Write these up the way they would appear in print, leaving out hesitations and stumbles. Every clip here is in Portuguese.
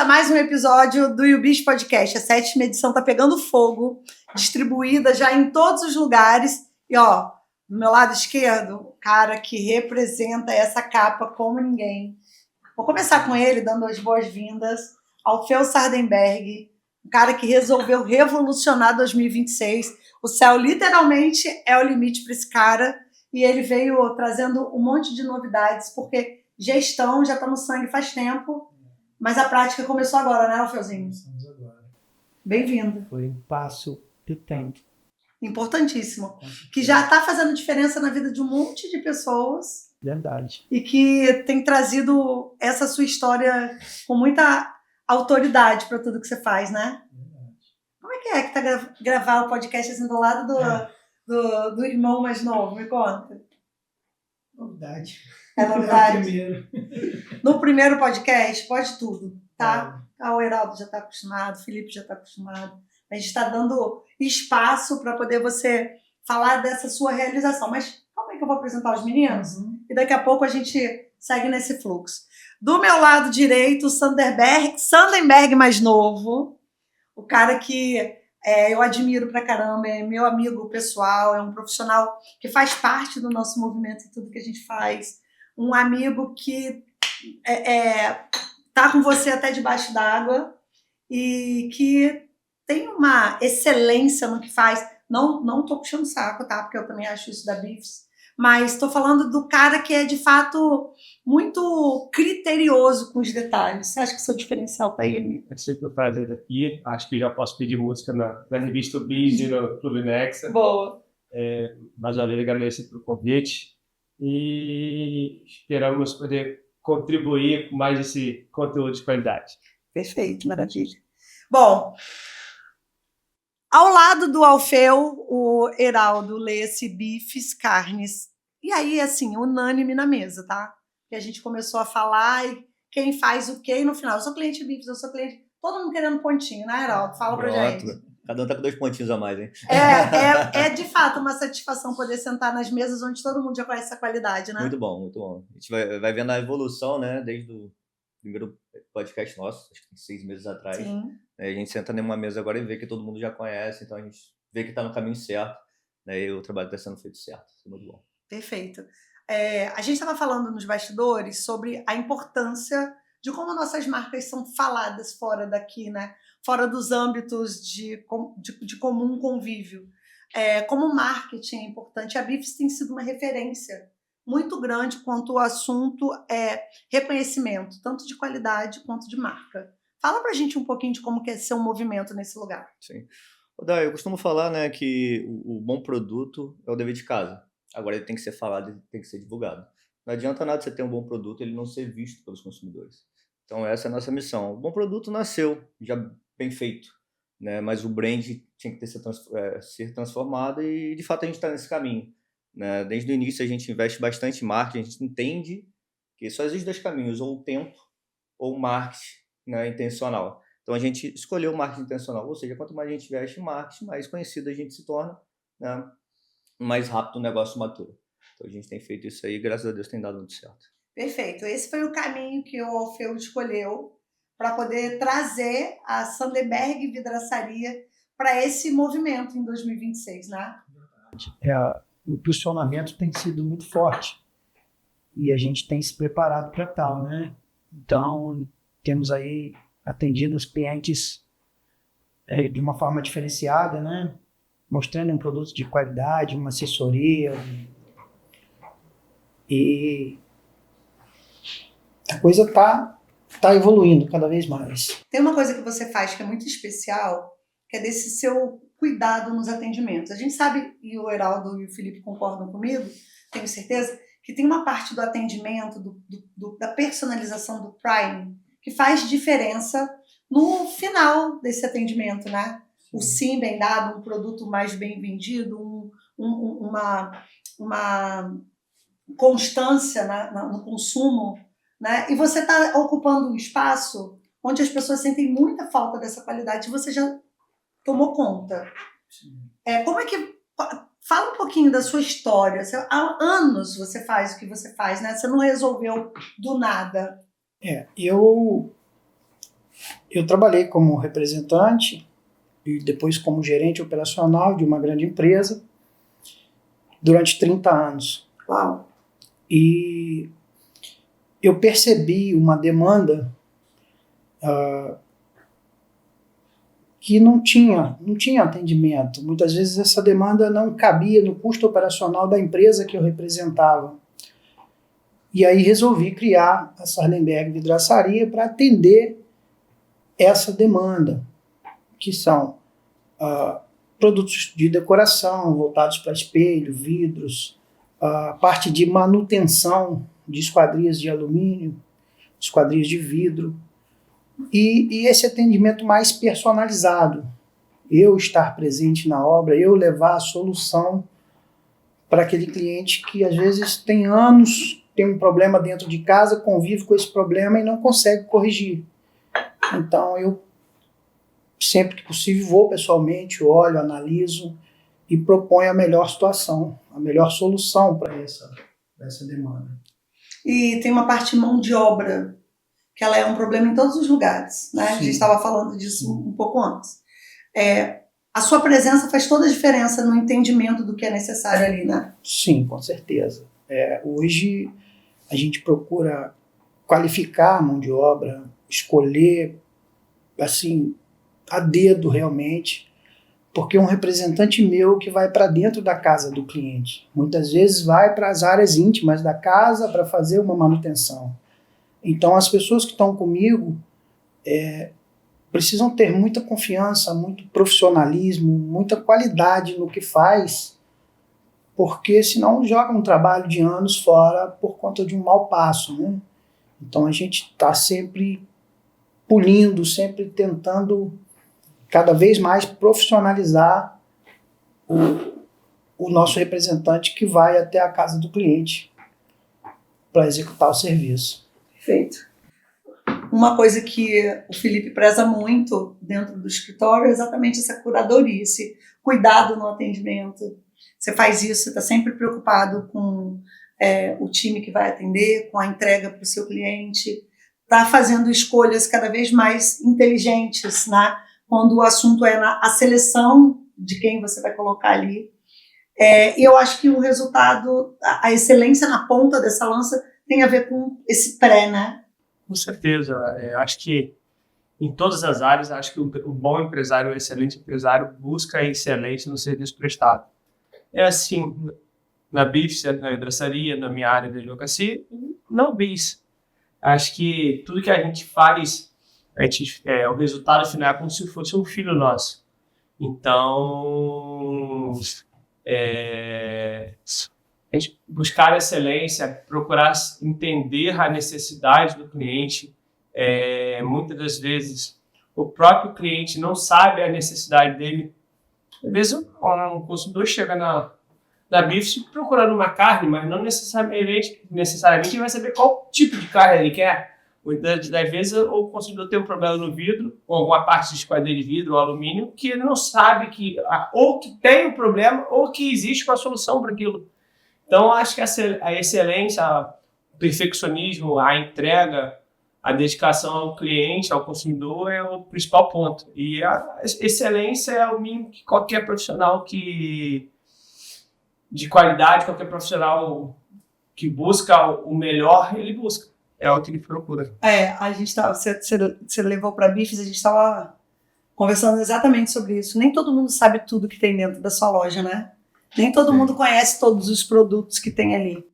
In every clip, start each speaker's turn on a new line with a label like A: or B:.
A: a mais um episódio do YouBiz Podcast. A 7ª edição tá pegando fogo, distribuída já em todos os lugares. E ó, do meu lado esquerdo, o cara que representa essa capa como ninguém. Vou começar com ele, dando as boas-vindas ao Feu Sardenberg, um cara que resolveu revolucionar 2026. O céu literalmente é o limite para esse cara. E ele veio trazendo um monte de novidades, porque gestão já está no sangue faz tempo, mas a prática começou agora, né, Alfeuzinho?
B: Começamos agora.
A: Bem-vindo.
B: Foi um passo do tempo.
A: Importantíssimo. Que já está fazendo diferença na vida de um monte de pessoas.
B: Verdade.
A: E que tem trazido essa sua história com muita autoridade para tudo que você faz, né?
B: Verdade.
A: Como é que tá gravar o podcast assim do lado do irmão mais novo? Me conta.
B: Novidade.
A: É novidade?
B: É o primeiro.
A: No primeiro podcast, pode tudo, tá?
B: É.
A: O Heraldo já está acostumado, o Felipe já está acostumado. A gente está dando espaço para poder você falar dessa sua realização. Mas calma aí que eu vou apresentar os meninos e daqui a pouco a gente segue nesse fluxo. Do meu lado direito, o Sardenberg mais novo, o cara que eu admiro pra caramba, é meu amigo pessoal, é um profissional que faz parte do nosso movimento e tudo que a gente faz. Um amigo que tá com você até debaixo d'água e que tem uma excelência no que faz. Não tô puxando saco, tá? Porque eu também acho isso da Bifes. Mas tô falando do cara que é, de fato, muito criterioso com os detalhes. Você acha que seu diferencial tá aí?
C: É sempre um prazer aqui. Acho que já posso pedir música na revista Biz e no Clube Nexa.
A: Boa.
C: Mais uma vez agradeço pelo convite e esperamos poder contribuir com mais esse conteúdo de qualidade.
A: Perfeito, maravilha. Bom, ao lado do Alfeu, o Heraldo lê-se bifes, carnes. E aí, assim, unânime na mesa, tá? Que a gente começou a falar e quem faz o quê e no final. Eu sou cliente de bifes, eu sou cliente... Todo mundo querendo pontinho, né, Heraldo? Fala pra gente.
D: Cada um tá com 2 pontinhos a mais, hein?
A: É de fato uma satisfação poder sentar nas mesas onde todo mundo já conhece essa qualidade, né?
D: Muito bom, muito bom. A gente vai vendo a evolução, né? Desde o primeiro podcast nosso, acho que tem 6 meses atrás.
A: Sim.
D: A gente senta numa mesa agora e vê que todo mundo já conhece, então a gente vê que tá no caminho certo, né? E o trabalho tá sendo feito certo. Isso é muito bom.
A: Perfeito. A gente estava falando nos bastidores sobre a importância de como nossas marcas são faladas fora daqui, né? Fora dos âmbitos de comum convívio. Como marketing é importante, a Bifes tem sido uma referência muito grande quanto o assunto reconhecimento, tanto de qualidade quanto de marca. Fala pra gente um pouquinho de como que é ser um movimento nesse lugar.
D: Sim. Dai, eu costumo falar, né, que o bom produto é o dever de casa. Agora ele tem que ser falado e tem que ser divulgado. Não adianta nada você ter um bom produto e ele não ser visto pelos consumidores. Então essa é a nossa missão. O bom produto nasceu já bem feito, né? Mas o brand tinha que ser transformado e de fato a gente está nesse caminho, né? Desde o início a gente investe bastante em marketing, a gente entende que só existem 2 caminhos, ou o tempo ou o marketing, né, intencional. Então a gente escolheu o marketing intencional, ou seja, quanto mais a gente investe em marketing, mais conhecido a gente se torna, né? Mais rápido o negócio matura. Então a gente tem feito isso aí e graças a Deus tem dado muito certo.
A: Perfeito. Esse foi o caminho que o Alfeu escolheu para poder trazer a Sardenberg Vidraçaria para esse movimento em 2026, né?
B: O posicionamento tem sido muito forte e a gente tem se preparado para tal, né? Então, temos aí atendido os clientes de uma forma diferenciada, né? Mostrando um produto de qualidade, uma assessoria e a coisa tá evoluindo cada vez mais.
A: Tem uma coisa que você faz que é muito especial, que é desse seu cuidado nos atendimentos. A gente sabe, e o Heraldo e o Felipe concordam comigo, tenho certeza, que tem uma parte do atendimento, da personalização do Prime, que faz diferença no final desse atendimento, né? O sim bem dado, um produto mais bem vendido, uma constância no consumo, né? E você está ocupando um espaço onde as pessoas sentem muita falta dessa qualidade e você já tomou conta. Como é que... Fala um pouquinho da sua história. Há anos você faz o que você faz, né? Você não resolveu do nada.
B: Eu Eu trabalhei como representante e depois como gerente operacional de uma grande empresa durante 30 anos.
A: Uau.
B: E eu percebi uma demanda que não tinha atendimento. Muitas vezes essa demanda não cabia no custo operacional da empresa que eu representava. E aí resolvi criar a Sarlenberg Vidraçaria para atender essa demanda, que são produtos de decoração voltados para espelho, vidros, a parte de manutenção de esquadrias de alumínio, esquadrias de vidro, e esse atendimento mais personalizado. Eu estar presente na obra, eu levar a solução para aquele cliente que às vezes tem anos, tem um problema dentro de casa, convive com esse problema e não consegue corrigir. Então eu, sempre que possível, vou pessoalmente, olho, analiso e proponho a melhor situação, a melhor solução para essa demanda.
A: E tem uma parte de mão de obra, que ela é um problema em todos os lugares, né? A gente estava falando disso um pouco antes. A sua presença faz toda a diferença no entendimento do que é necessário ali, né?
B: Sim, com certeza. Hoje a gente procura qualificar a mão de obra, escolher assim, a dedo realmente, porque é um representante meu que vai para dentro da casa do cliente. Muitas vezes vai para as áreas íntimas da casa para fazer uma manutenção. Então as pessoas que estão comigo precisam ter muita confiança, muito profissionalismo, muita qualidade no que faz, porque senão joga um trabalho de anos fora por conta de um mau passo, né? Então a gente está sempre pulindo, sempre tentando cada vez mais profissionalizar o nosso representante que vai até a casa do cliente para executar o serviço.
A: Perfeito. Uma coisa que o Felipe preza muito dentro do escritório é exatamente essa curadoria, esse cuidado no atendimento. Você faz isso, você está sempre preocupado com o time que vai atender, com a entrega para o seu cliente, está fazendo escolhas cada vez mais inteligentes, né? Quando o assunto é a seleção de quem você vai colocar ali. E eu acho que o resultado, a excelência na ponta dessa lança tem a ver com esse pré, né?
C: Com certeza. Acho que em todas as áreas, acho que o bom empresário, o excelente empresário, busca a excelência no serviço prestado. É assim, na BIF, na vidraçaria, na minha área de advocacia, não BIS. Acho que tudo que a gente faz, o resultado final é como se fosse um filho nosso. Então, a gente buscar a excelência, procurar entender a necessidade do cliente. Muitas das vezes, o próprio cliente não sabe a necessidade dele. Às vezes, um consumidor chega na BIF procurando uma carne, mas não necessariamente vai saber qual tipo de carne ele quer. Muitas das vezes o consumidor tem um problema no vidro, ou alguma parte de esquadrilha de vidro ou alumínio, que ele não sabe ou que tem um problema ou que existe uma solução para aquilo. Então, acho que a excelência, o perfeccionismo, a entrega, a dedicação ao cliente, ao consumidor é o principal ponto. E a excelência é o mínimo que qualquer profissional de qualidade, qualquer profissional que busca o melhor, ele busca. É o que ele procura.
A: A gente você levou para a BIFES, a gente estava conversando exatamente sobre isso. Nem todo mundo sabe tudo que tem dentro da sua loja, né? Nem todo mundo conhece todos os produtos que tem ali.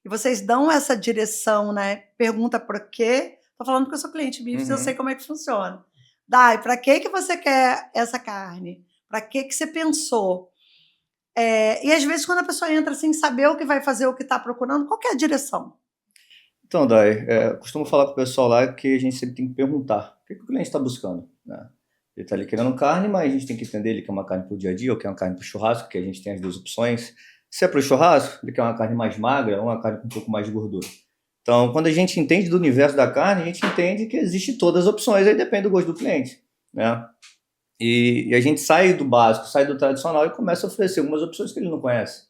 A: E vocês dão essa direção, né? Pergunta por quê? Estou falando porque eu sou cliente BIFES, eu sei como é que funciona. Dai, para que você quer essa carne? Para que você pensou? E às vezes quando a pessoa entra sem saber o que vai fazer, o que está procurando, qual que é a direção?
D: Então, Dai, costumo falar com o pessoal lá que a gente sempre tem que perguntar o que o cliente está buscando, né? Ele está ali querendo carne, mas a gente tem que entender ele quer uma carne para o dia a dia ou quer uma carne para o churrasco, que a gente tem as duas opções. Se é para o churrasco, ele quer uma carne mais magra ou uma carne com um pouco mais de gordura. Então, quando a gente entende do universo da carne, a gente entende que existe todas as opções, aí depende do gosto do cliente, né? E a gente sai do básico, sai do tradicional e começa a oferecer algumas opções que ele não conhece.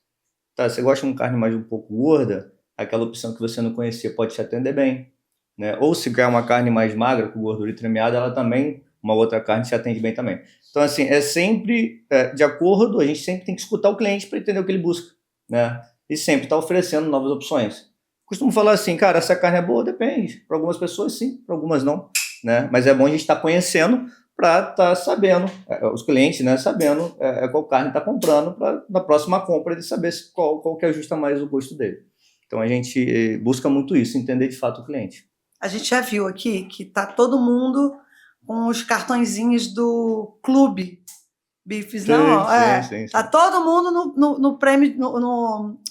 D: Tá, você gosta de uma carne mais um pouco gorda, aquela opção que você não conhecia pode te atender bem. né? Ou se quer uma carne mais magra, com gordura entremeada, ela também, uma outra carne se atende bem também. Então, assim, é sempre de acordo, a gente sempre tem que escutar o cliente para entender o que ele busca, né? E sempre estar oferecendo novas opções. Costumo falar assim, cara, essa carne é boa? Depende. Para algumas pessoas, sim, para algumas não, né? Mas é bom a gente estar conhecendo para estar sabendo, os clientes, né, sabendo qual carne está comprando, para na próxima compra ele saber qual que ajusta mais o gosto dele. Então a gente busca muito isso, entender de fato o cliente.
A: A gente já viu aqui que tá todo mundo com os cartõezinhos do clube Bifes, não?
D: Sim.
A: Tá todo mundo no prêmio,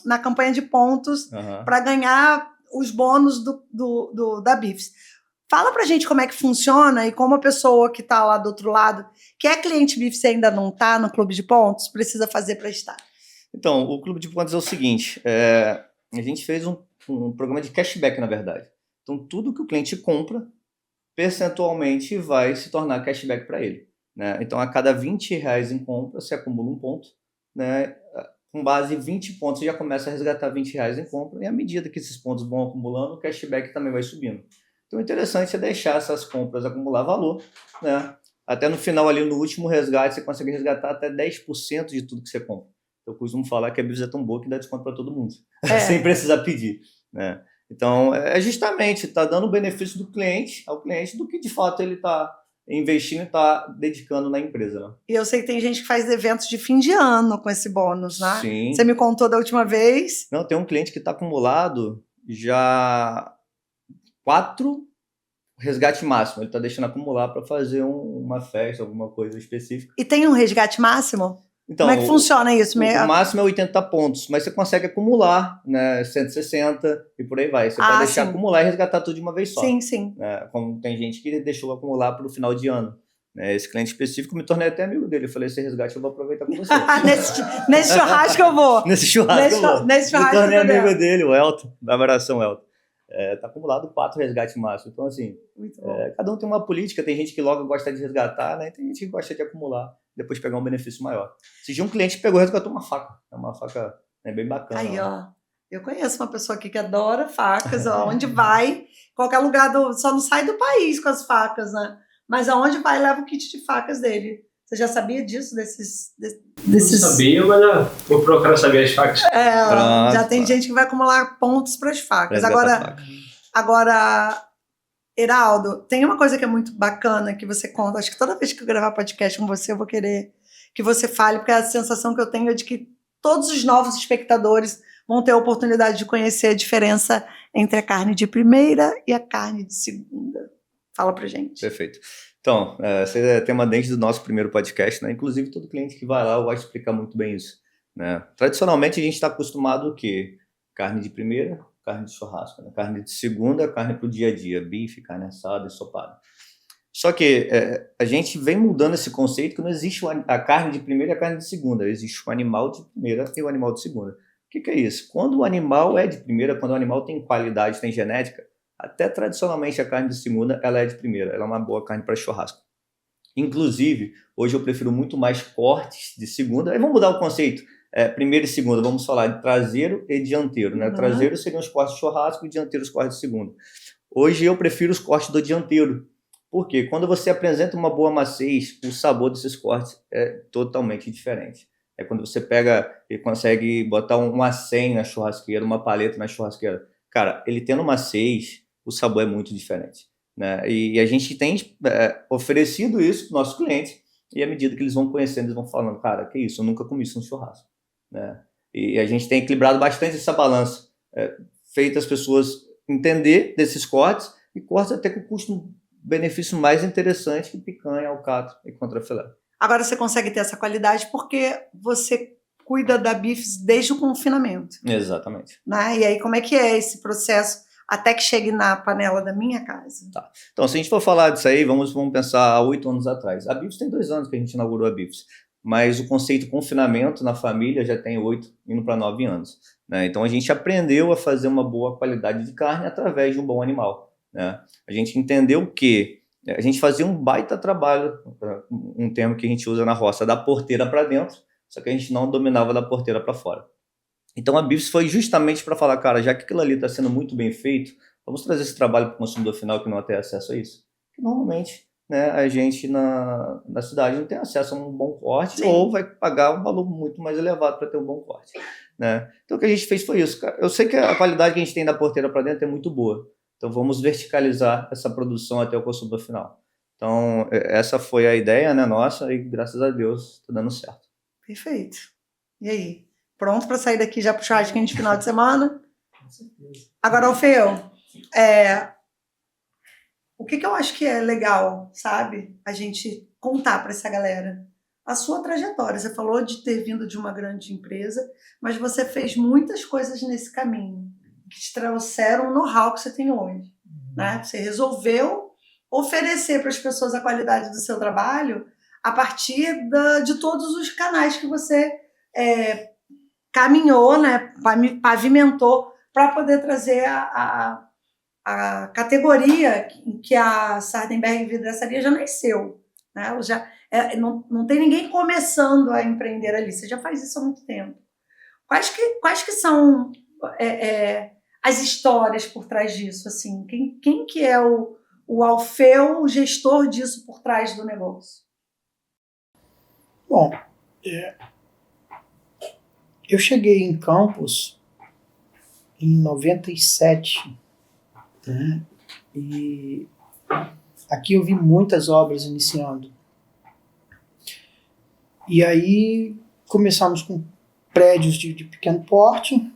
A: na campanha de pontos para ganhar os bônus da Bifes. Fala pra gente como é que funciona e como a pessoa que tá lá do outro lado, que é cliente Bifes e ainda não tá no clube de pontos, precisa fazer para estar.
D: Então, o clube de pontos é o seguinte, a gente fez um programa de cashback, na verdade. Então, tudo que o cliente compra, percentualmente vai se tornar cashback para ele, né? Então, a cada R$20 em compra, você acumula um ponto, né? Com base em 20 pontos, você já começa a resgatar R$20 em compra, e à medida que esses pontos vão acumulando, o cashback também vai subindo. Então, o interessante é deixar essas compras acumular valor, né? Até no final, ali no último resgate, você consegue resgatar até 10% de tudo que você compra. Eu costumo falar que a Bifes é tão boa que dá desconto para todo mundo, sem precisar pedir, né? Então, é justamente, está dando o benefício ao cliente, do que de fato ele está investindo e está dedicando na empresa, né?
A: E eu sei que tem gente que faz eventos de fim de ano com esse bônus, né?
D: Sim.
A: Você me contou da última vez.
D: Não, tem um cliente que está acumulado já 4 resgate máximo. Ele está deixando acumular para fazer uma festa, alguma coisa específica.
A: E tem um resgate máximo?
D: Então,
A: como é que funciona isso?
D: O máximo é 80 pontos, mas você consegue acumular, né, 160 e por aí vai. Você pode deixar acumular e resgatar tudo de uma vez só.
A: Sim.
D: Como tem gente que deixou acumular para o final de ano. Esse cliente específico, me tornei até amigo dele. Eu falei, esse resgate eu vou aproveitar com você.
A: nesse churrasco eu vou.
D: Nesse churrasco eu vou.
A: Nesse churrasco
D: me tornei amigo dele, o Elton. Da abração, Elton. Tá acumulado 4 resgates máximos. Então, assim, cada um tem uma política. Tem gente que logo gosta de resgatar, né? Tem gente que gosta de acumular, depois pegar um benefício maior. Se de um cliente pegou e resgatou uma faca. É uma faca bem bacana.
A: Aí, ó. Eu conheço uma pessoa aqui que adora facas, ó, onde vai, qualquer lugar, só não sai do país com as facas, né? Mas aonde vai, leva o kit de facas dele. Você já sabia disso, desses...
C: Não sabia, mas vou procurar saber as facas.
A: Já tem gente que vai acumular pontos para as facas. Agora, Heraldo, tem uma coisa que é muito bacana que você conta. Acho que toda vez que eu gravar podcast com você, eu vou querer que você fale, porque a sensação que eu tenho é de que todos os novos espectadores vão ter a oportunidade de conhecer a diferença entre a carne de primeira e a carne de segunda. Fala pra gente.
D: Perfeito. Então, esse é tema dentro do nosso primeiro podcast, né? Inclusive, todo cliente que vai lá, eu gosto de explicar muito bem isso, né? Tradicionalmente, a gente está acostumado o quê? Carne de primeira, carne de churrasco, né? Carne de segunda, carne para o dia a dia, bife, carne assada, ensopada. Só que a gente vem mudando esse conceito que não existe a carne de primeira e a carne de segunda, existe o animal de primeira e o animal de segunda. O que é isso? Quando o animal é de primeira, quando o animal tem qualidade, tem genética, até tradicionalmente a carne de segunda, ela é de primeira, ela é uma boa carne para churrasco. Inclusive, hoje eu prefiro muito mais cortes de segunda. Aí vamos mudar o conceito, primeira e segunda, vamos falar de traseiro e dianteiro, né? Traseiro seriam os cortes de churrasco e dianteiro os cortes de segunda. Hoje eu prefiro os cortes do dianteiro, porque quando você apresenta uma boa maciez, o sabor desses cortes é totalmente diferente. É quando você pega e consegue botar um acém na churrasqueira, uma paleta na churrasqueira. Cara, ele tendo maciez, o sabor é muito diferente, né? E a gente tem oferecido isso para os nossos clientes, e à medida que eles vão conhecendo, eles vão falando, cara, que isso, eu nunca comi isso no churrasco, né? E a gente tem equilibrado bastante essa balança, feito as pessoas entender desses cortes, e cortes até com custo-benefício mais interessante que picanha, alcatra e contrafilé.
A: Agora você consegue ter essa qualidade porque você cuida da Bifes desde o confinamento.
D: Exatamente.
A: Né? E aí, como é que é esse processo até que chegue na panela da minha casa?
D: Tá. Então, se a gente for falar disso aí, vamos pensar há 8 anos atrás. A Bifes tem 2 anos que a gente inaugurou a Bifes, mas o conceito confinamento na família já tem 8, indo para 9 anos. Né? Então, a gente aprendeu a fazer uma boa qualidade de carne através de um bom animal. Né? A gente entendeu que a gente fazia um baita trabalho, um termo que a gente usa na roça, da porteira para dentro, só que a gente não dominava da porteira para fora. Então a Bifes foi justamente para falar, cara, já que aquilo ali está sendo muito bem feito, Vamos trazer esse trabalho para o consumidor final que não tem acesso a isso. Porque normalmente, né, a gente na cidade não tem acesso a um bom corte,
A: Sim.
D: ou vai pagar um valor muito mais elevado para ter um bom corte, né? Então o que a gente fez foi isso, cara. Eu sei que a qualidade que a gente tem da porteira para dentro é muito boa. Então vamos verticalizar essa produção até o consumidor final. Então essa foi a ideia, né, nossa, e graças a Deus está dando certo.
A: Perfeito. E aí? Pronto para sair daqui já pro churrasquinho de final de semana?
C: Com certeza.
A: Agora, Alfeu, o que eu acho que é legal, sabe? A gente contar para essa galera a sua trajetória. Você falou de ter vindo de uma grande empresa, mas você fez muitas coisas nesse caminho que te trouxeram o know-how que você tem hoje, né? Você resolveu oferecer para as pessoas a qualidade do seu trabalho a partir de todos os canais que você caminhou, né? Pavimentou para poder trazer a categoria em que a Sardenberg Vidraçaria já nasceu, né? Não tem ninguém começando a empreender ali, você já faz isso há muito tempo. Quais que são as histórias por trás disso? Assim? Quem que é o Alfeu, o gestor disso por trás do negócio?
B: Bom, eu cheguei em Campos em 97, né? E aqui eu vi muitas obras iniciando. E aí começamos com prédios de pequeno porte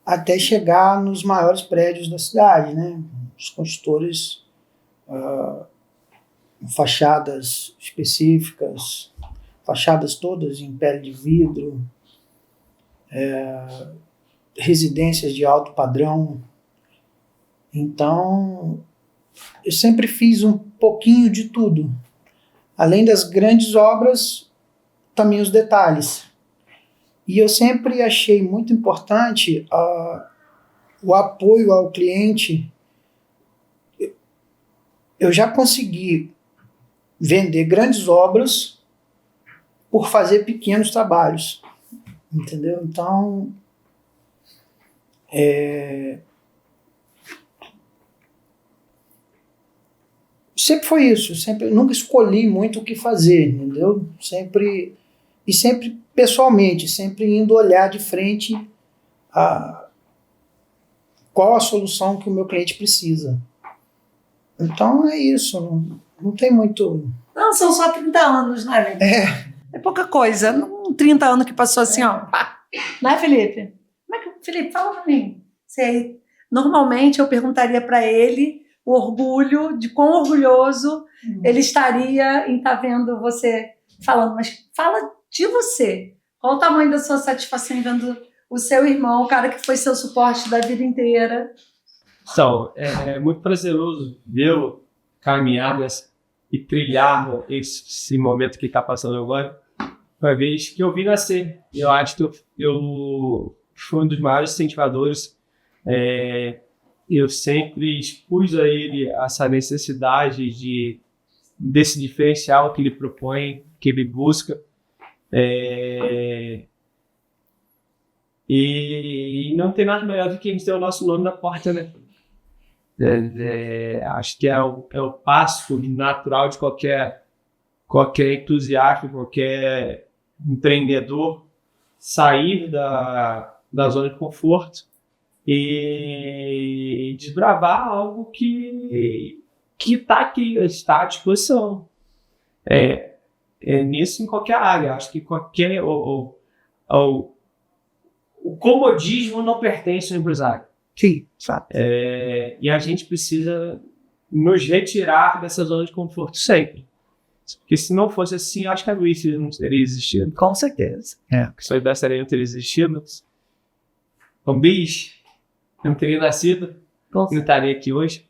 B: até chegar nos maiores prédios da cidade, né? Os construtores, fachadas específicas, fachadas todas em pele de vidro, residências de alto padrão. Então, eu sempre fiz um pouquinho de tudo. Além das grandes obras, também os detalhes. E eu sempre achei muito importante o apoio ao cliente. Eu já consegui vender grandes obras por fazer pequenos trabalhos, entendeu? Então, sempre foi isso. Nunca escolhi muito o que fazer, entendeu? Sempre pessoalmente, sempre indo olhar de frente qual a solução que o meu cliente precisa. Então é isso, não tem muito...
A: Não, são só 30 anos, né, Felipe? É pouca coisa. 30 anos que passou assim, ó. Pá. Né, Felipe? Felipe, fala pra mim. Normalmente eu perguntaria para ele o orgulho, de quão orgulhoso ele estaria em estar vendo você falando. Mas fala de você. Qual o tamanho da sua satisfação em vendo o seu irmão, o cara que foi seu suporte da vida inteira?
C: Então, é muito prazeroso vê-lo caminhar e trilhar esse momento que está passando agora, uma vez que eu vi nascer. Eu acho que eu fui um dos maiores incentivadores. Eu sempre expus a ele essa necessidade desse diferencial que ele propõe, que ele busca. E não tem nada melhor do que a gente ter o nosso nome na porta, né? Acho que é o passo natural de qualquer entusiasta, qualquer empreendedor sair da zona de conforto e desbravar algo que está à disposição. Nisso em qualquer área. Acho que o comodismo não pertence ao empresário.
B: Sim, fato.
C: E a gente precisa nos retirar dessa zona de conforto sempre. Porque se não fosse assim, acho que a Luísa não teria existido.
B: Com certeza.
C: Se a Luísa não teria existido, o Bis não teria nascido, não estaria aqui hoje.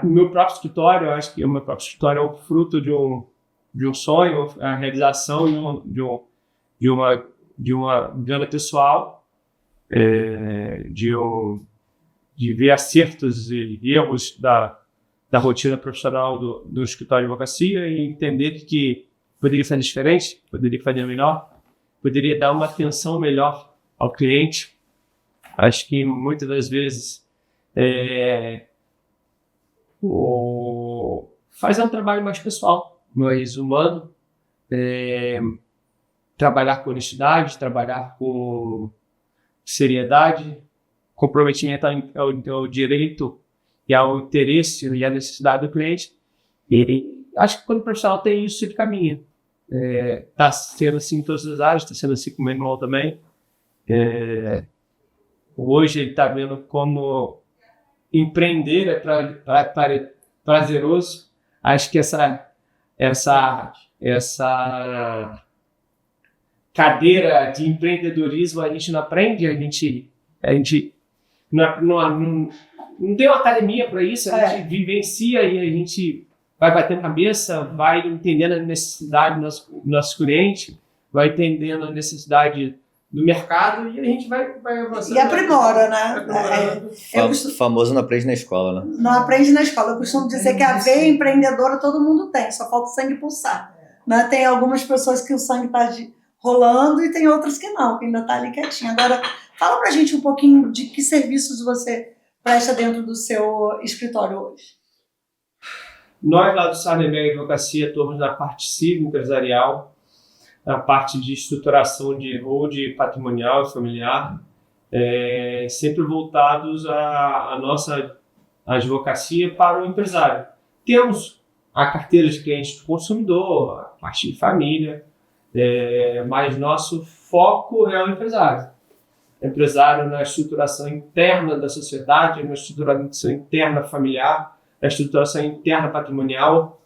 C: O meu próprio escritório, eu acho que o meu próprio escritório é o fruto de um sonho, a realização de uma grana pessoal, de ver acertos e erros da rotina profissional do escritório de advocacia e entender que poderia fazer diferente, poderia fazer melhor, poderia dar uma atenção melhor ao cliente. Acho que muitas das vezes Fazer um trabalho mais pessoal, mais humano, trabalhar com honestidade, trabalhar com seriedade, comprometimento ao direito e ao interesse e à necessidade do cliente. E acho que quando o profissional tem isso, ele caminha. Está sendo assim em todas as áreas, está sendo assim com o manual também. Hoje ele está vendo como empreender é prazeroso. Acho que essa cadeira de empreendedorismo a gente não aprende, a gente não tem uma academia para isso, a gente vivencia e a gente vai batendo cabeça, vai entendendo a necessidade do nosso cliente, vai entendendo a necessidade do mercado e a gente vai avançando.
A: E aprimora, né?
D: Famoso não aprende na escola, né?
A: Não aprende na escola. Eu costumo dizer que a veia empreendedora todo mundo tem, só falta o sangue pulsar. Né? Tem algumas pessoas que o sangue está rolando e tem outras que não, que ainda está ali quietinho. Agora, fala pra gente um pouquinho de que serviços você presta dentro do seu escritório hoje.
C: Nós lá do Sarnemeg Advocacia atuamos na parte civil empresarial, na parte de estruturação de holding patrimonial e familiar, sempre voltados à nossa advocacia para o empresário. Temos a carteira de clientes do consumidor, a parte de família, mas nosso foco é o empresário. Empresário na estruturação interna da sociedade, na estruturação interna familiar, na estruturação interna patrimonial,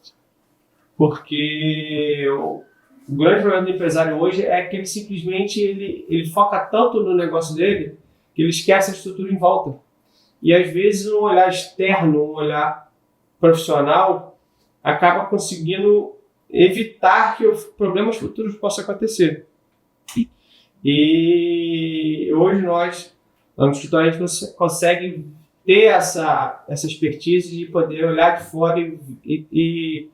C: porque o grande problema do empresário hoje é que ele simplesmente ele foca tanto no negócio dele que ele esquece a estrutura em volta. E às vezes um olhar externo, um olhar profissional, acaba conseguindo evitar que problemas futuros possam acontecer. E hoje nós, no escritório, a gente consegue ter essa expertise de poder olhar de fora e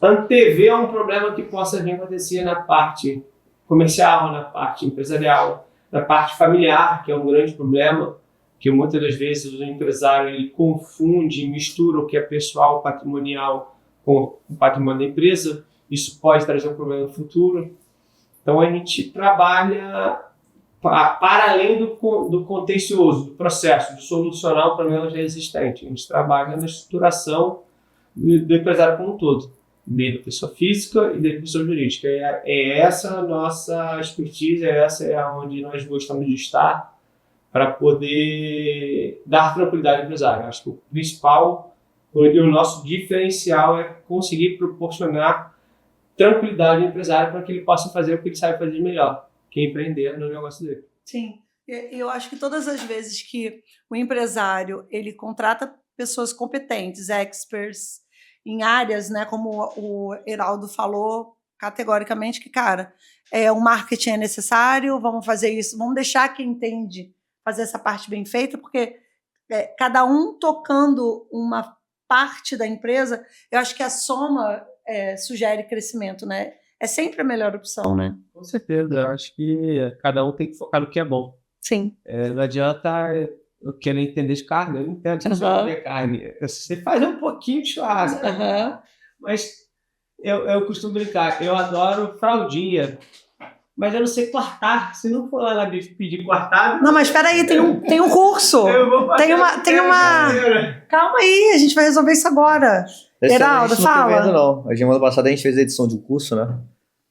C: antever um problema que possa vir acontecer na parte comercial, na parte empresarial, na parte familiar, que é um grande problema, que muitas das vezes o empresário ele confunde, mistura o que é pessoal, patrimonial, com o patrimônio da empresa. Isso pode trazer um problema no futuro. Então a gente trabalha para além do contencioso, do processo, de solucionar um problema já existente. A gente trabalha na estruturação do empresário como um todo, dele da pessoa física e dele da pessoa jurídica. É essa a nossa expertise, essa é onde nós gostamos de estar para poder dar tranquilidade ao empresário. Acho que o principal, o nosso diferencial é conseguir proporcionar tranquilidade ao empresário para que ele possa fazer o que ele sabe fazer de melhor, que é empreender no negócio dele.
A: Sim, eu acho que todas as vezes que o empresário ele contrata pessoas competentes, experts, em áreas, né, como o Heraldo falou categoricamente, que, cara, o marketing é necessário, vamos fazer isso, vamos deixar quem entende fazer essa parte bem feita, porque cada um tocando uma parte da empresa, eu acho que a soma sugere crescimento, né? É sempre a melhor opção, né?
C: Com certeza, eu acho que cada um tem que focar no que é bom.
A: Sim.
C: Não adianta eu querer entender de carne, eu não entendo de comer carne. Você faz um pouquinho de churrasco, mas eu costumo brincar, eu adoro fraldinha, mas eu não sei cortar. Se não for lá na bife pedir cortar...
A: Não, mas espera aí, tem um curso. Tem uma... Calma aí, a gente vai resolver isso agora. Heraldo, fala.
D: Não. A semana passada a gente fez a edição de um curso, né?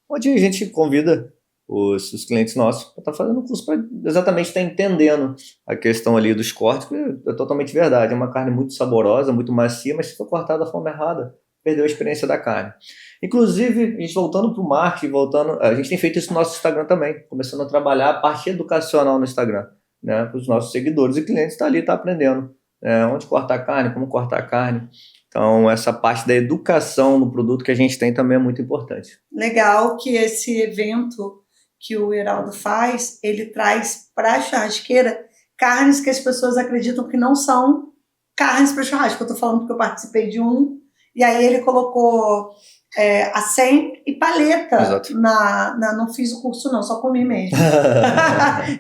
D: Onde a gente convida os clientes nossos para estar fazendo um curso para exatamente estar entendendo a questão ali dos cortes, que é totalmente verdade. É uma carne muito saborosa, muito macia, mas se for cortada da forma errada, perdeu a experiência da carne. Inclusive, a gente voltando para o marketing, a gente tem feito isso no nosso Instagram também, começando a trabalhar a parte educacional no Instagram, né? Para os nossos seguidores e clientes tá aprendendo onde cortar carne, como cortar carne. Então, essa parte da educação no produto que a gente tem também é muito importante.
A: Legal que esse evento que o Heraldo faz, ele traz para a churrasqueira carnes que as pessoas acreditam que não são carnes para churrasco. Eu estou falando porque eu participei de um, e aí ele colocou acém e paleta.
D: Exato.
A: Não fiz o curso não, só comi mesmo.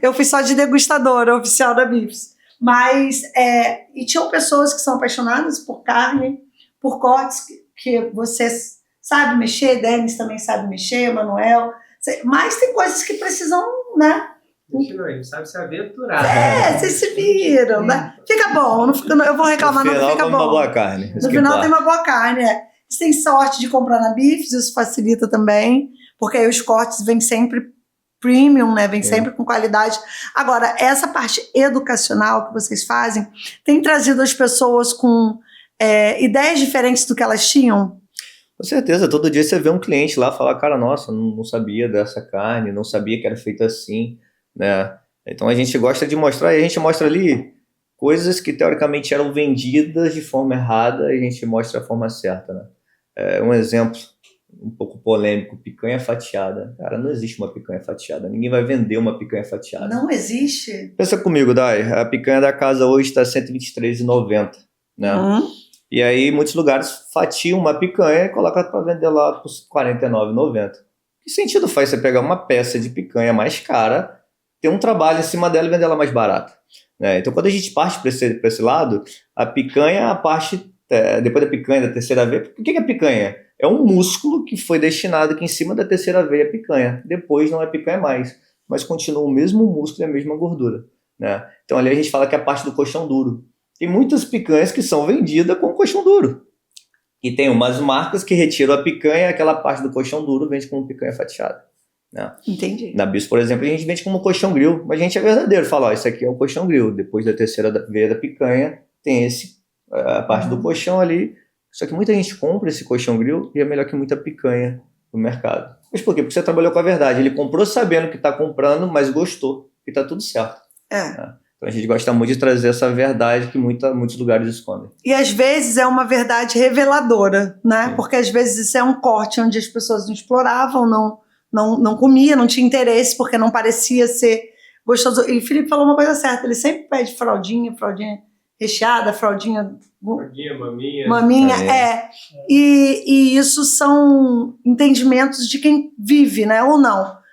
A: Eu fui só de degustadora oficial da Bifes. Mas, e tinham pessoas que são apaixonadas por carne, por cortes que você sabe mexer, Denis também sabe mexer, Manuel, mas tem coisas que precisam, né?
C: A gente sabe se aventurar.
A: Vocês se viram, né? Fica bom, não fica, eu vou reclamar, não fica bom.
D: Uma boa carne.
A: No final tem uma boa carne, Você tem sorte de comprar na Bifes, isso facilita também, porque aí os cortes vêm sempre premium, né? Vem sempre com qualidade. Agora, essa parte educacional que vocês fazem tem trazido as pessoas com ideias diferentes do que elas tinham?
D: Com certeza, todo dia você vê um cliente lá falar, cara, nossa, não sabia dessa carne, não sabia que era feita assim, né? Então a gente gosta de mostrar, e a gente mostra ali coisas que teoricamente eram vendidas de forma errada e a gente mostra a forma certa, né? Um exemplo um pouco polêmico, picanha fatiada. Cara, não existe uma picanha fatiada, ninguém vai vender uma picanha fatiada.
A: Não existe?
D: Pensa comigo, Dai, a picanha da casa hoje está R$ 123,90, né? E aí, muitos lugares fatiam uma picanha e colocam para vender lá por R$ 49,90. Que sentido faz você pegar uma peça de picanha mais cara, ter um trabalho em cima dela e vender ela mais barata? Né? Então, quando a gente parte para esse lado, a picanha, a parte, depois da picanha, da terceira veia, por que é picanha? É um músculo que foi destinado aqui em cima da terceira veia picanha. Depois não é picanha mais, mas continua o mesmo músculo e a mesma gordura. Né? Então, ali a gente fala que é a parte do coxão duro. Tem muitas picanhas que são vendidas com coxão duro. E tem umas marcas que retiram a picanha, aquela parte do coxão duro vende como picanha fatiada. Né?
A: Entendi.
D: Na Bis, por exemplo, a gente vende como coxão grill, mas a gente é verdadeiro. Fala, ó, isso aqui é o coxão grill. Depois da terceira veia da picanha, tem a parte do coxão ali. Só que muita gente compra esse coxão grill e é melhor que muita picanha no mercado. Mas por quê? Porque você trabalhou com a verdade. Ele comprou sabendo que está comprando, mas gostou e está tudo certo. Né? Então a gente gosta muito de trazer essa verdade que muitos lugares escondem.
A: E às vezes é uma verdade reveladora, né? Sim. Porque às vezes isso é um corte onde as pessoas não exploravam, não comiam, não tinha interesse, porque não parecia ser gostoso. E o Felipe falou uma coisa certa, ele sempre pede fraldinha recheada, fraldinha... Maminha, E isso são entendimentos de quem vive, né? Ou não.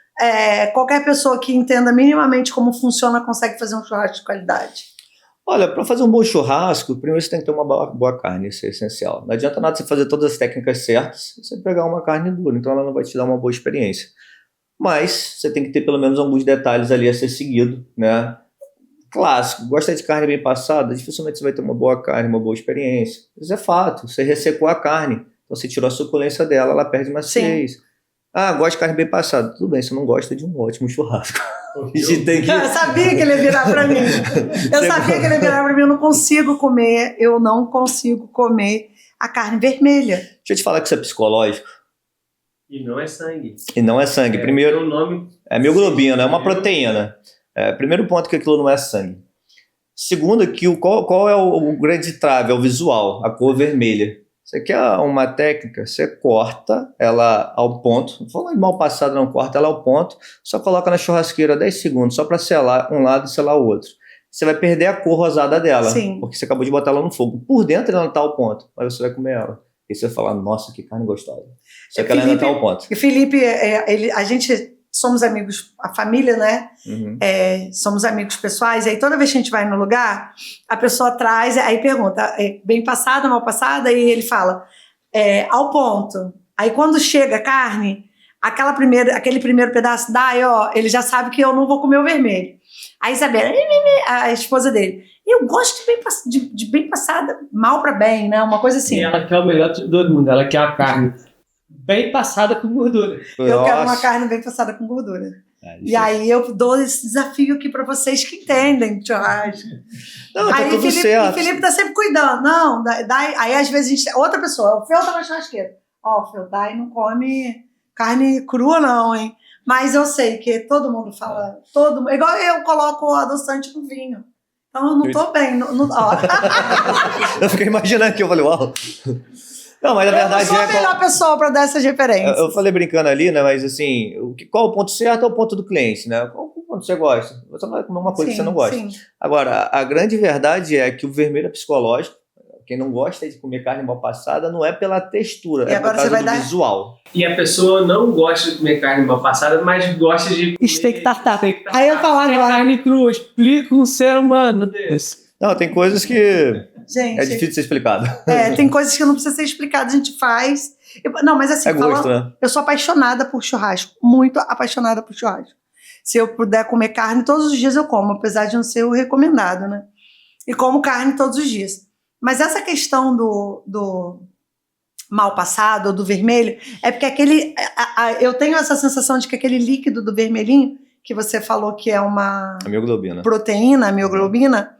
A: Qualquer pessoa que entenda minimamente como funciona consegue fazer um churrasco de qualidade.
D: Olha, para fazer um bom churrasco, primeiro você tem que ter uma boa carne, isso é essencial. Não adianta nada você fazer todas as técnicas certas se você pegar uma carne dura, então ela não vai te dar uma boa experiência. Mas você tem que ter pelo menos alguns detalhes ali a ser seguido, né? Clássico, gosta de carne bem passada, dificilmente você vai ter uma boa carne, uma boa experiência. Isso é fato, você ressecou a carne, então você tirou a suculência dela, ela perde maciez. Ah, gosta de carne bem passada. Tudo bem, você não gosta de um ótimo churrasco.
A: Eu sabia que ele ia virar pra mim. Eu não consigo comer a carne vermelha.
D: Deixa eu te falar que isso é psicológico.
C: E não é sangue.
D: Primeiro,
C: o nome
D: é mioglobina, é uma proteína. Primeiro ponto que aquilo não é sangue. Segundo, qual é o grande trave? É o visual, a cor vermelha. Você quer uma técnica, você corta ela ao ponto, não falando de mal passado, não, corta ela ao ponto, só coloca na churrasqueira 10 segundos, só para selar um lado e selar o outro. Você vai perder a cor rosada dela, porque você acabou de botar ela no fogo. Por dentro ela não está ao ponto, mas você vai comer ela. E você vai falar, nossa, que carne gostosa. Só que ela ainda está ao ponto.
A: E Felipe, a gente... somos amigos, a família, né? Somos amigos pessoais, aí toda vez que a gente vai no lugar, a pessoa traz, aí pergunta, bem passada, mal passada, e ele fala, ao ponto. Aí quando chega a carne, aquele primeiro pedaço ele já sabe que eu não vou comer o vermelho. Aí Isabela, a esposa dele, eu gosto de bem passada, mal para bem, né? Uma coisa assim.
C: E ela quer o melhor de todo mundo, ela quer a carne bem passada com gordura.
A: Eu quero uma carne bem passada com gordura. E aí eu dou esse desafio aqui para vocês que entendem churrasco.
D: Não, tá tudo certo.
A: E Felipe tá sempre cuidando. Não, aí às vezes outra pessoa, o Fel tá na churrasqueira. O Fel Dai não come carne crua não, hein? Mas eu sei que todo mundo fala, igual eu coloco adoçante no vinho. Então eu não tô bem.
D: Eu fiquei imaginando que eu falei, uau. Não, mas a verdade
A: eu não sou a melhor pessoa para dar essas referências.
D: Eu falei brincando ali, né? Mas assim, qual o ponto certo é o ponto do cliente, né? Qual o ponto que você gosta? Você não vai comer uma coisa que você não gosta. Sim. Agora, a grande verdade é que o vermelho é psicológico. quem não gosta de comer carne mal passada não é pela textura,
A: E
D: é
A: agora
D: por
A: você
D: causa
A: vai
D: do
A: dar-
D: visual.
C: E a pessoa não gosta de comer carne mal passada, mas gosta de comer
A: Steak tartar.
C: steak tartar.
A: Aí eu falar
C: É
A: agora.
C: carne crua, explica um ser humano desse.
D: Não, tem coisas que
A: Gente,
D: é difícil de ser explicado.
A: tem coisas que não precisa ser explicado, a gente faz. Não, mas assim,
D: É gosto, né?
A: eu sou apaixonada por churrasco, muito apaixonada por churrasco. Se eu puder comer carne, todos os dias eu como, apesar de não ser o recomendado, né? E como carne todos os dias. Mas essa questão do mal passado, ou do vermelho, é porque eu tenho essa sensação de que aquele líquido do vermelhinho, que você falou que é uma
D: A mioglobina.
A: proteína, a mioglobina,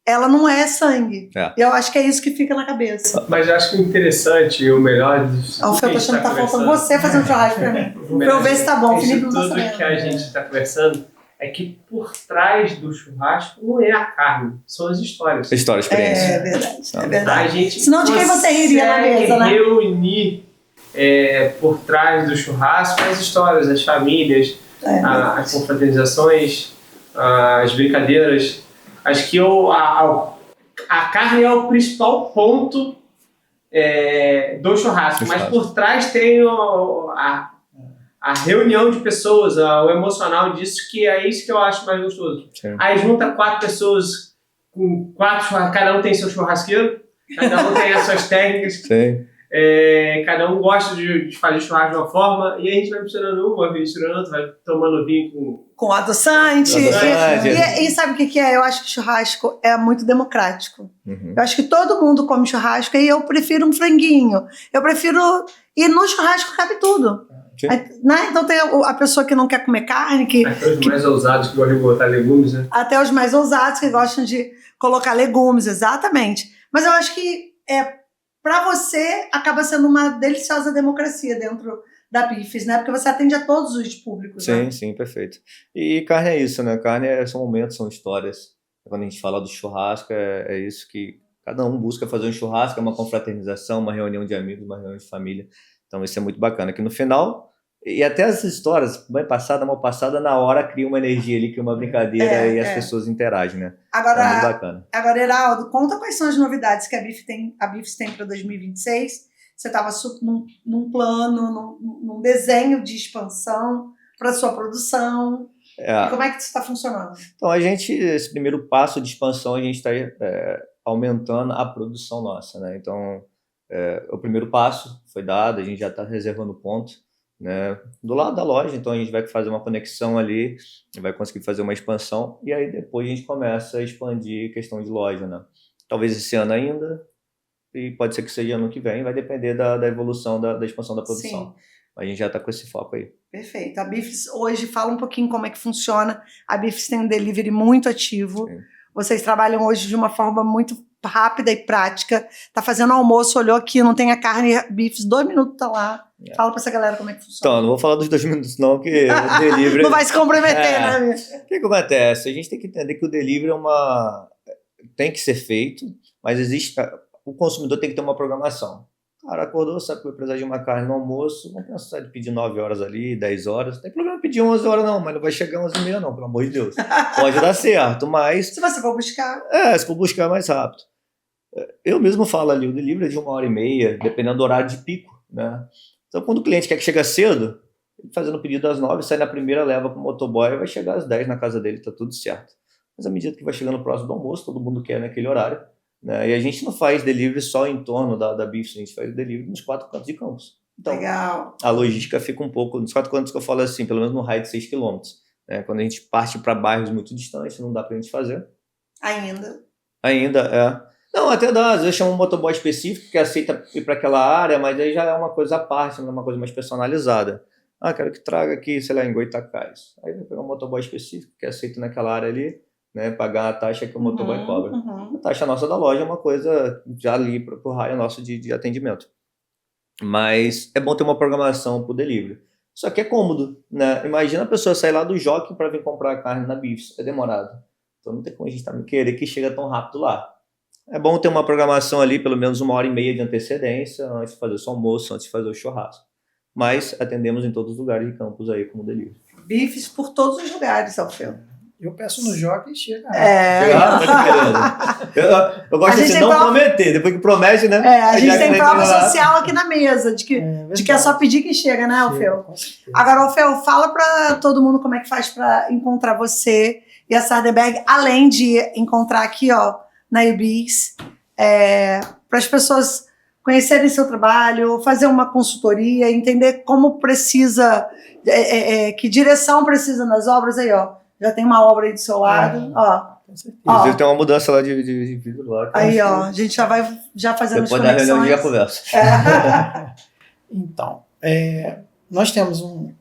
A: ela não é sangue.
D: É.
A: Eu acho que é isso que fica na cabeça.
C: Mas eu acho que o interessante e o melhor
A: Alfredo, tô achando que tá faltando você fazer um churrasco pra mim. Pra eu ver se tá bom. Felipe não tá
C: tudo
A: sabendo.
C: que a gente está conversando é que por trás do churrasco não é a carne, são as histórias.
D: História, experiência.
A: É verdade, é
C: A
A: verdade.
C: gente
A: Senão de quem você iria na mesa, né?
C: reunir por trás do churrasco as histórias, as famílias, as confraternizações, as brincadeiras. Acho que a carne é o principal ponto do churrasco, mas por trás tem a reunião de pessoas, o emocional disso, que é isso que eu acho mais gostoso.
D: Sim.
C: Aí junta 4 pessoas com 4 churrasqueiros, cada um tem seu churrasqueiro, cada um tem as suas técnicas,
D: Sim.
C: cada um gosta de fazer churrasco de uma forma, e a gente vai misturando uma, vai misturando outra, vai tomando vinho
A: Com adoçante.
D: Adoçante.
A: E sabe o que é? Eu acho que churrasco é muito democrático.
D: Uhum.
A: Eu acho que todo mundo come churrasco e eu prefiro um franguinho. Eu prefiro... E no churrasco cabe tudo.
D: Sim.
A: Né? Então tem a pessoa que não quer comer carne,
C: Até os mais ousados que gostam de botar legumes, né?
A: até os mais ousados que gostam de colocar legumes, exatamente. Mas eu acho que para você acaba sendo uma deliciosa democracia dentro da Bifes, né? Porque você atende a todos os públicos.
D: Sim,
A: né?
D: sim, perfeito. E carne é isso, né? Carne são momentos, são histórias. Quando a gente fala do churrasco, é isso que cada um busca fazer um churrasco, é uma confraternização, uma reunião de amigos, uma reunião de família. Então isso é muito bacana. Que no final, e até as histórias, bem passada, mal passada, na hora cria uma energia ali, cria uma brincadeira e as pessoas interagem, né? É muito bacana.
A: Agora, Heraldo, conta quais são as novidades que a Bifes tem para 2026. Você estava num plano, num desenho de expansão para sua produção. E como é que isso está funcionando?
D: Então, esse primeiro passo de expansão, a gente está aumentando a produção nossa, né? Então, o primeiro passo foi dado, a gente já está reservando ponto, né, do lado da loja, então a gente vai fazer uma conexão ali, vai conseguir fazer uma expansão, e aí depois a gente começa a expandir questão de loja, né? Talvez esse ano ainda, e pode ser que seja ano que vem, vai depender da evolução da expansão da produção.
A: Sim.
D: A gente já está com esse foco aí.
A: Perfeito. A Bifes hoje, fala um pouquinho como é que funciona. A Bifes tem um delivery muito ativo.
D: Sim.
A: Vocês trabalham hoje de uma forma muito rápida e prática. Tá fazendo almoço, olhou aqui, não tem a carne, Bifes, 2 minutos tá lá. Fala pra essa galera como é que funciona.
D: Então, não vou falar dos 2 minutos não, que o delivery...
A: Não vai se comprometer, né?
D: O que acontece? A gente tem que entender que o delivery tem que ser feito, mas o consumidor tem que ter uma programação. O cara acordou, sabe que vai precisar de uma carne no almoço, vamos pensar de pedir 9 horas ali, 10 horas. Não tem problema pedir 11 horas não, mas não vai chegar 11h30 não, pelo amor de Deus. Pode dar certo, mas...
A: Se você for buscar...
D: se for buscar é mais rápido. Eu mesmo falo ali, o delivery é de 1h30, dependendo do horário de pico, né? Então, quando o cliente quer que chegue cedo, ele fazendo o pedido às 9, sai na primeira leva com o motoboy, vai chegar às 10 na casa dele, tá tudo certo. Mas à medida que vai chegando próximo do almoço, todo mundo quer naquele horário, né? E a gente não faz delivery só em torno da Bifes, a gente faz delivery nos 4 cantos de Campos. Então,
A: legal.
D: A logística fica um pouco, nos 4 cantos que eu falo assim, pelo menos no raio de 6 km. Né? Quando a gente parte para bairros muito distantes, não dá pra gente fazer. Ainda. Não, até dá, às vezes chama um motoboy específico que aceita ir para aquela área, mas aí já é uma coisa à parte, não é uma coisa mais personalizada. Quero que traga aqui, sei lá, em Goitacás. Aí vai pegar um motoboy específico que aceita naquela área ali, né, pagar a taxa que o motoboy cobra. A taxa nossa da loja é uma coisa já ali para o raio nosso de atendimento. Mas é bom ter uma programação para o delivery. Só que é cômodo, né? Imagina a pessoa sair lá do Jockey para vir comprar carne na Bifes, é demorado. Então não tem como a gente querer que chegue tão rápido lá. É bom ter uma programação ali, pelo menos 1h30 de antecedência, antes de fazer o seu almoço, antes de fazer o churrasco. Mas atendemos em todos os lugares de Campos aí como delivery.
A: Bifes por todos os lugares, Alfredo.
B: Eu peço no Jockey e chega.
D: Eu gosto de não prometer, depois que promete, né?
A: A gente tem prova social aqui na mesa, de que é só pedir que chega, né, Alfeu? Agora, Alfeu, fala pra todo mundo como é que faz pra encontrar você e a Sardenberg, além de encontrar aqui, ó, na UBIS, para as pessoas conhecerem seu trabalho, fazer uma consultoria, entender como precisa, que direção precisa nas obras, aí, ó. Já tem uma obra aí do seu lado, ó.
D: Inclusive tem uma mudança lá de vidro lá.
A: Aí, ó, a gente já vai fazendo as conexões. Depois da reunião a gente
D: conversa.
B: Então, nós temos um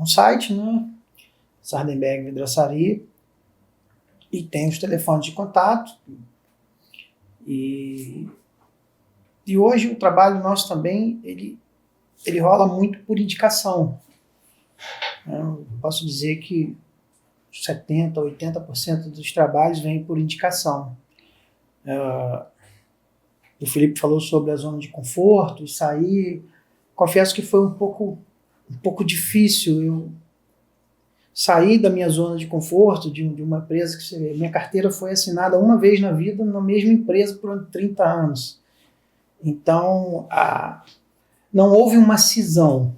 B: site, né? Sardenberg Vidraçaria, e tem os telefones de contato. E hoje o trabalho nosso também, ele rola muito por indicação. Eu posso dizer que 70%, 80% dos trabalhos vêm por indicação. O Felipe falou sobre a zona de conforto, sair. Confesso que foi um pouco difícil eu sair da minha zona de conforto, de uma empresa que minha carteira foi assinada uma vez na vida na mesma empresa por 30 anos. Então, não houve uma cisão,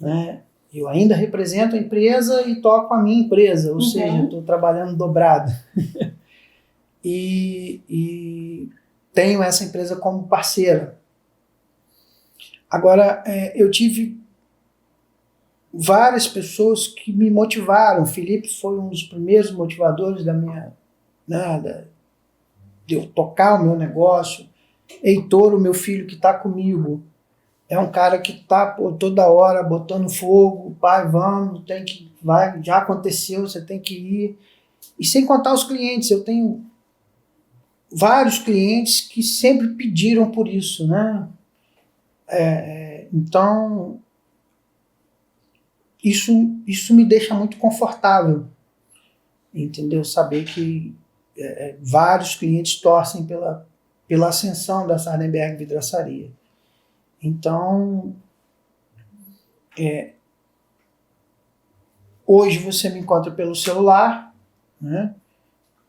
B: né? Eu ainda represento a empresa e toco a minha empresa, ou seja, estou trabalhando dobrado. e tenho essa empresa como parceira. Agora, eu tive várias pessoas que me motivaram. O Felipe foi um dos primeiros motivadores de eu tocar o meu negócio. Heitor, o meu filho que está comigo, é um cara que está toda hora botando fogo. Pai, vamos, já aconteceu, você tem que ir. E sem contar os clientes, eu tenho vários clientes que sempre pediram por isso, né? Então, isso me deixa muito confortável, entendeu? Saber que vários clientes torcem pela ascensão da Sardenberg Vidraçaria. Então, hoje você me encontra pelo celular, né?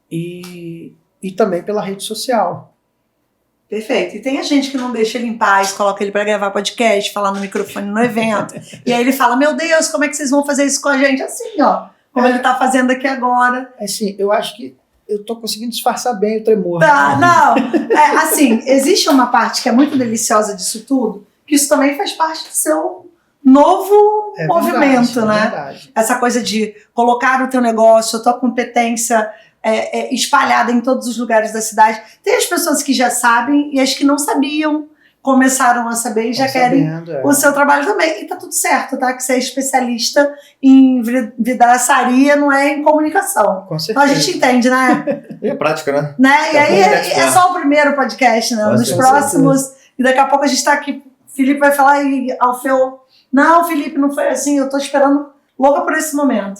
B: E também pela rede social.
A: Perfeito. E tem a gente que não deixa ele em paz, coloca ele para gravar podcast, falar no microfone no evento, e aí ele fala, meu Deus, como é que vocês vão fazer isso com a gente? Assim, ó, como ele tá fazendo aqui agora.
B: Assim, eu acho que eu tô conseguindo disfarçar bem o tremor.
A: Tá, não. Assim, existe uma parte que é muito deliciosa disso tudo, que isso também faz parte do seu novo movimento, né?
B: Verdade.
A: Essa coisa de colocar o teu negócio, a tua competência espalhada em todos os lugares da cidade. Tem as pessoas que já sabem e as que não sabiam começaram a saber e já querem o seu trabalho também. E tá tudo certo, tá? Que você é especialista em vidraçaria, não é em comunicação.
B: Com certeza.
A: Então a gente entende, né?
D: É prática, né?
A: E aí é só o primeiro podcast, né? Nos próximos. E daqui a pouco a gente tá aqui. Felipe vai falar e Alfeu. Não, Felipe, não foi assim. Eu tô esperando louca por esse momento.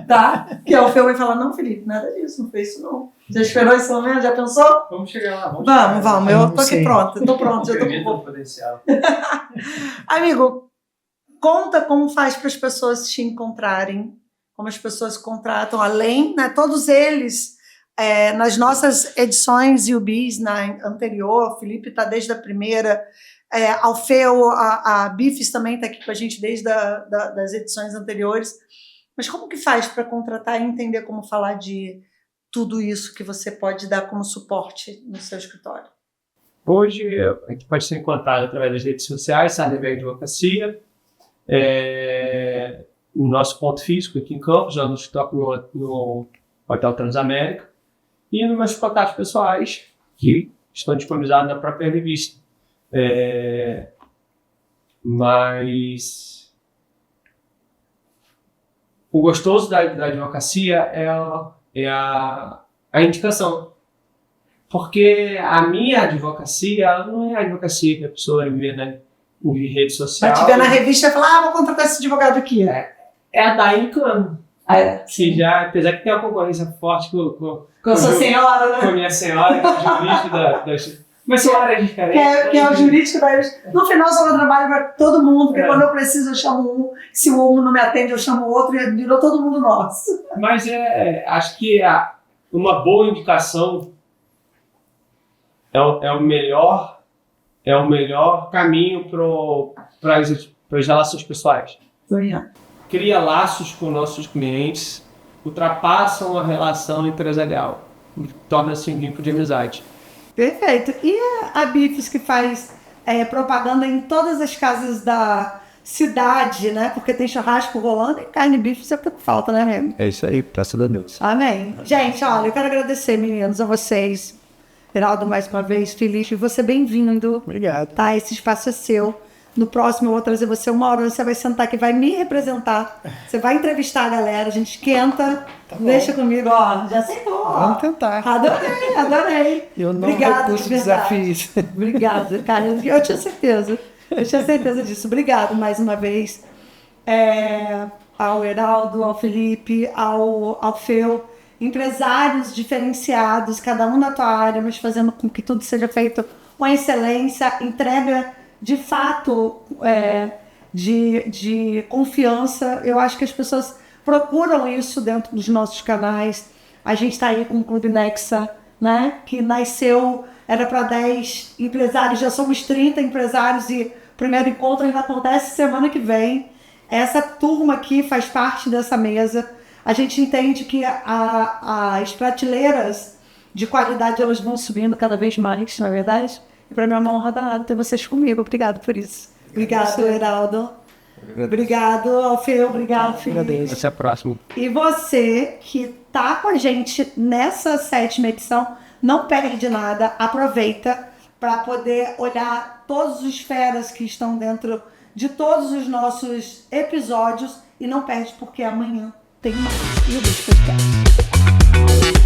A: Tá? Que Alfeu vai falar, não, Felipe, nada disso, não foi isso não. Já esperou esse momento? Já pensou?
C: Vamos chegar lá.
A: Vamos. Eu tô aqui pronta. Eu tô pronta.
C: Potencial.
A: Amigo, conta como faz para as pessoas te encontrarem, como as pessoas contratam, além, né, todos eles, nas nossas edições UBIS, na anterior, o Felipe está desde a primeira, Alfeu, a Bifes também está aqui com a gente desde das edições anteriores. Mas como que faz para contratar e entender como falar de tudo isso que você pode dar como suporte no seu escritório?
C: Hoje, a gente pode ser encontrado através das redes sociais, Sardenberg Advocacia, o nosso ponto físico aqui em Campos, no escritório no Hotel Transamérica, e nos meus contatos pessoais, que estão disponibilizados na própria revista. Mas o gostoso da advocacia é a indicação. Porque a minha advocacia, ela não é a advocacia que a pessoa vê em rede social.
A: Vai te ver na revista e falar, vou contratar esse advogado aqui.
C: É a Daine Cano. Que já, apesar que tem uma concorrência forte com
A: a sua senhora, né?
C: Com a minha senhora, que é jurista Mas são áreas diferentes.
A: Que é o jurídico da No final, só eu trabalho para todo mundo, porque quando eu preciso, eu chamo um. Se o um não me atende, eu chamo o outro, e virou todo mundo nosso.
C: Mas acho que uma boa indicação é o melhor caminho para as relações pessoais. Cria laços com nossos clientes, ultrapassam a relação empresarial, torna-se um vínculo de amizade.
A: Perfeito. E a Bifes, que faz propaganda em todas as casas da cidade, né? Porque tem churrasco rolando e carne bife sempre falta, né, Remy?
B: É isso aí, graças a Deus.
A: Amém. Gente, olha, eu quero agradecer, meninos, a vocês. Geraldo, mais uma vez, Felipe, você bem-vindo.
B: Obrigado.
A: Tá, esse espaço é seu. No próximo eu vou trazer você uma hora, você vai sentar aqui, vai me representar. Você vai entrevistar a galera, a gente esquenta. Deixa comigo, ó, já aceitou.
B: Vamos tentar.
A: Adorei.
B: Eu não
A: Obrigada,
B: recuso
A: de verdade.
B: desafios.
A: Obrigada, cara, eu tinha certeza. Eu tinha certeza disso. Obrigado mais uma vez ao Heraldo, ao Felipe, ao Feu, empresários diferenciados, cada um na tua área, mas fazendo com que tudo seja feito com excelência, entrega de fato de confiança. Eu acho que as pessoas procuram isso dentro dos nossos canais. A gente está aí com o Clube Nexa, né? Que nasceu, era para 10 empresários, já somos 30 empresários e o primeiro encontro ainda acontece semana que vem. Essa turma aqui faz parte dessa mesa. A gente entende que as prateleiras de qualidade elas vão subindo cada vez mais, não é verdade? E para mim é uma honra danada ter vocês comigo. Obrigado por isso. Obrigado, Heraldo. Obrigado, Alfeu. Obrigado, Felipe.
C: Até a próxima.
A: E você que tá com a gente nessa 7ª edição, não perde nada, aproveita para poder olhar todos os feras que estão dentro de todos os nossos episódios e não perde porque amanhã tem mais. E o Bicho Podcast.